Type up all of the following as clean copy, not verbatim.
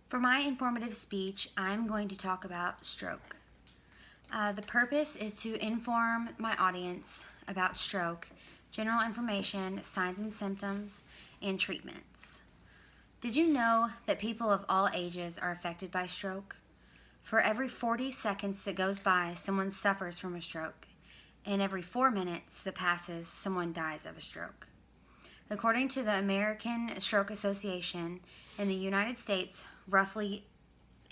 For my informative speech, I'm going to talk about stroke. The purpose is to inform my audience about stroke, general information, signs and symptoms, and treatments. Did you know that people of all ages are affected by stroke? For every 40 seconds that goes by, someone suffers from a stroke, and every 4 minutes that passes, someone dies of a stroke. According to the American Stroke Association, in the United States, roughly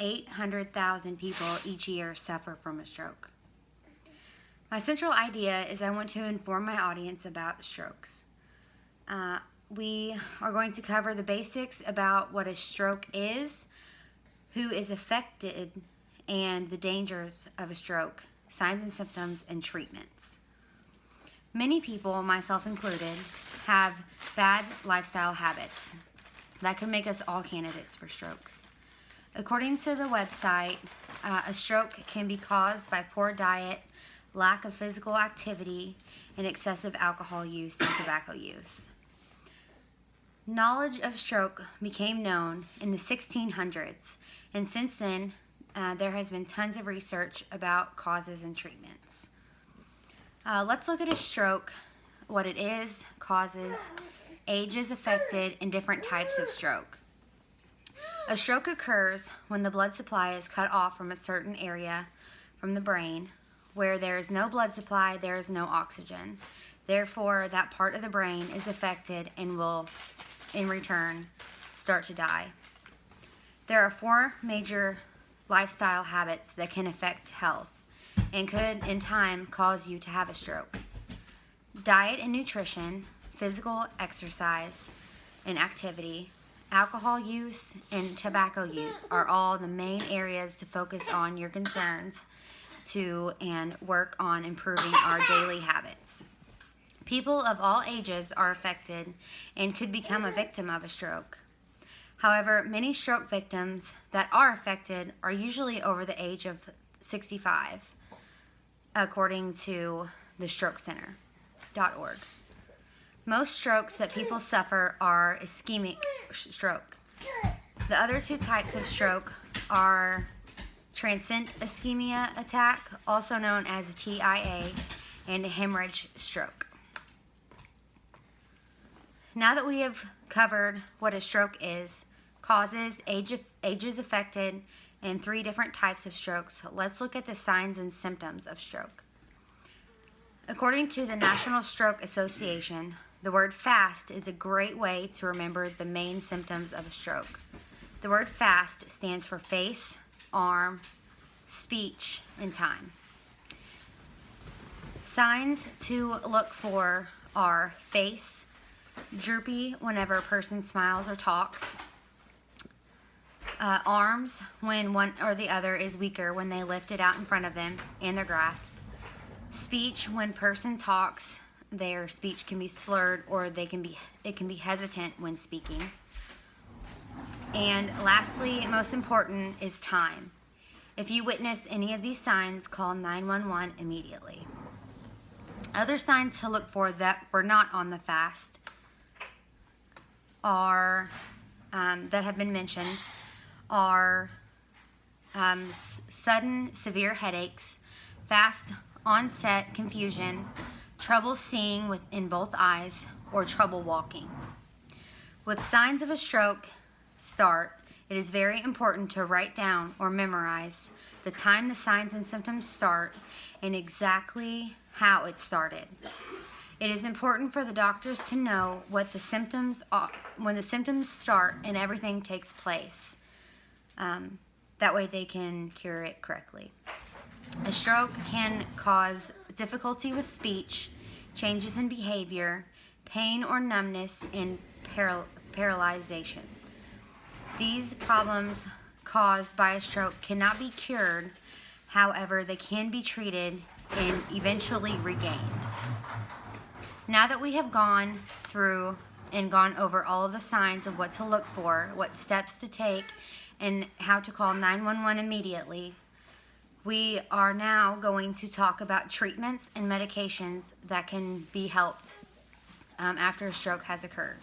800,000 people each year suffer from a stroke. My central idea is I want to inform my audience about strokes. We are going to cover the basics about what a stroke is, who is affected, and the dangers of a stroke, signs and symptoms, and treatments. Many people, myself included, have bad lifestyle habits that could make us all candidates for strokes. According to the website, a stroke can be caused by poor diet, lack of physical activity, and excessive alcohol use and tobacco use. Knowledge of stroke became known in the 1600s, and since then, there has been tons of research about causes and treatments. Let's look at a stroke, what it is, causes, ages affected, and different types of stroke. A stroke occurs when the blood supply is cut off from a certain area from the brain. Where there is no blood supply, there is no oxygen. Therefore, that part of the brain is affected and will, in return, start to die. There are 4 major lifestyle habits that can affect health and could, in time, cause you to have a stroke. Diet and nutrition, physical exercise and activity, alcohol use, and tobacco use are all the main areas to focus on your concerns and work on improving our daily habits. People of all ages are affected and could become a victim of a stroke. However, many stroke victims that are affected are usually over the age of 65, according to the strokecenter.org. Most strokes that people suffer are ischemic stroke. The other 2 types of stroke are transient ischemia attack, also known as a TIA, and a hemorrhage stroke. Now that we have covered what a stroke is, causes, ages affected, and 3 different types of strokes, let's look at the signs and symptoms of stroke. According to the National Stroke Association, the word FAST is a great way to remember the main symptoms of a stroke. The word FAST stands for face, arm, speech, and time. Signs to look for are face, droopy whenever a person smiles or talks, arms when one or the other is weaker when they lift it out in front of them and their grasp, speech when person talks, their speech can be slurred or it can be hesitant when speaking. And lastly, most important, is time. If you witness any of these signs, call 911 immediately. Other signs to look for that were not on the FAST are that have been mentioned are sudden severe headaches, fast onset confusion, trouble seeing in both eyes, or trouble walking. With signs of a stroke start, it is very important to write down or memorize the time the signs and symptoms start and exactly how it started. It is important for the doctors to know what the symptoms are, when the symptoms start and everything takes place. That way they can cure it correctly. A stroke can cause difficulty with speech, changes in behavior, pain or numbness, and paralyzation. These problems caused by a stroke cannot be cured. However, they can be treated and eventually regained. Now that we have gone through and gone over all of the signs of what to look for, what steps to take, and how to call 911 immediately, we are now going to talk about treatments and medications that can be helped after a stroke has occurred.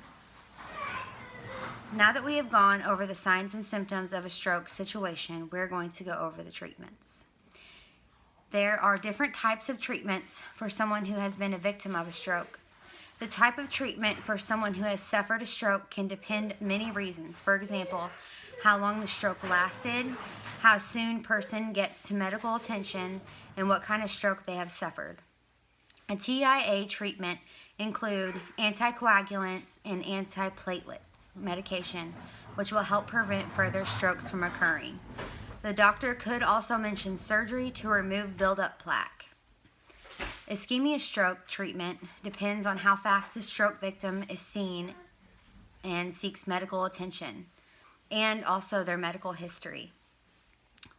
Now that we have gone over the signs and symptoms of a stroke situation, we're going to go over the treatments. There are different types of treatments for someone who has been a victim of a stroke. The type of treatment for someone who has suffered a stroke can depend on many reasons. For example, how long the stroke lasted, how soon person gets to medical attention, and what kind of stroke they have suffered. A TIA treatment include anticoagulants and antiplatelets medication, which will help prevent further strokes from occurring. The doctor could also mention surgery to remove buildup plaque. Ischemia stroke treatment depends on how fast the stroke victim is seen and seeks medical attention, and also their medical history.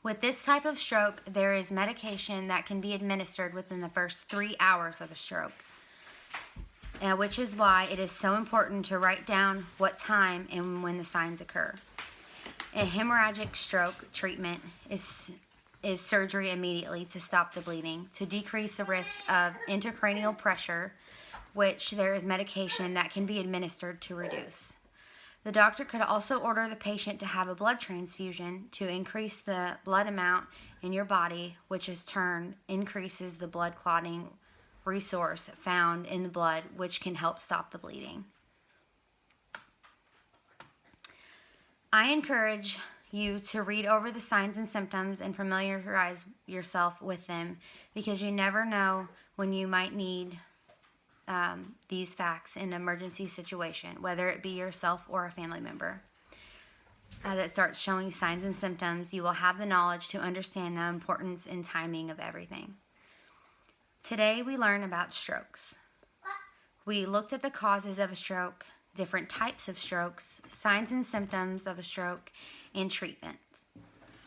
With this type of stroke, there is medication that can be administered within the first 3 hours of a stroke, which is why it is so important to write down what time and when the signs occur. A hemorrhagic stroke treatment is surgery immediately to stop the bleeding, to decrease the risk of intracranial pressure, which there is medication that can be administered to reduce. The doctor could also order the patient to have a blood transfusion to increase the blood amount in your body, which in turn increases the blood clotting resource found in the blood, which can help stop the bleeding. I encourage you to read over the signs and symptoms and familiarize yourself with them, because you never know when you might need these facts in an emergency situation, whether it be yourself or a family member that starts showing signs and symptoms. You will have the knowledge to understand the importance and timing of everything. Today we learn about strokes. We looked at the causes of a stroke, different types of strokes, signs and symptoms of a stroke, and treatment.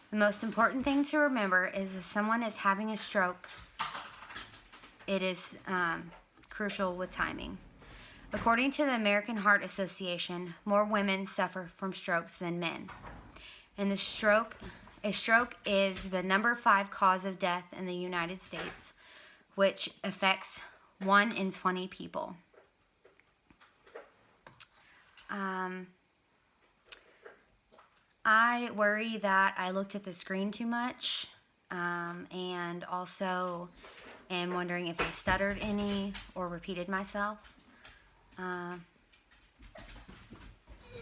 The most important thing to remember is if someone is having a stroke, it is crucial with timing. According to the American Heart Association, more women suffer from strokes than men. And a stroke is the number 5 cause of death in the United States, which affects 1 in 20 people. I worry that I looked at the screen too much, and also am wondering if I stuttered any or repeated myself.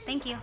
Thank you.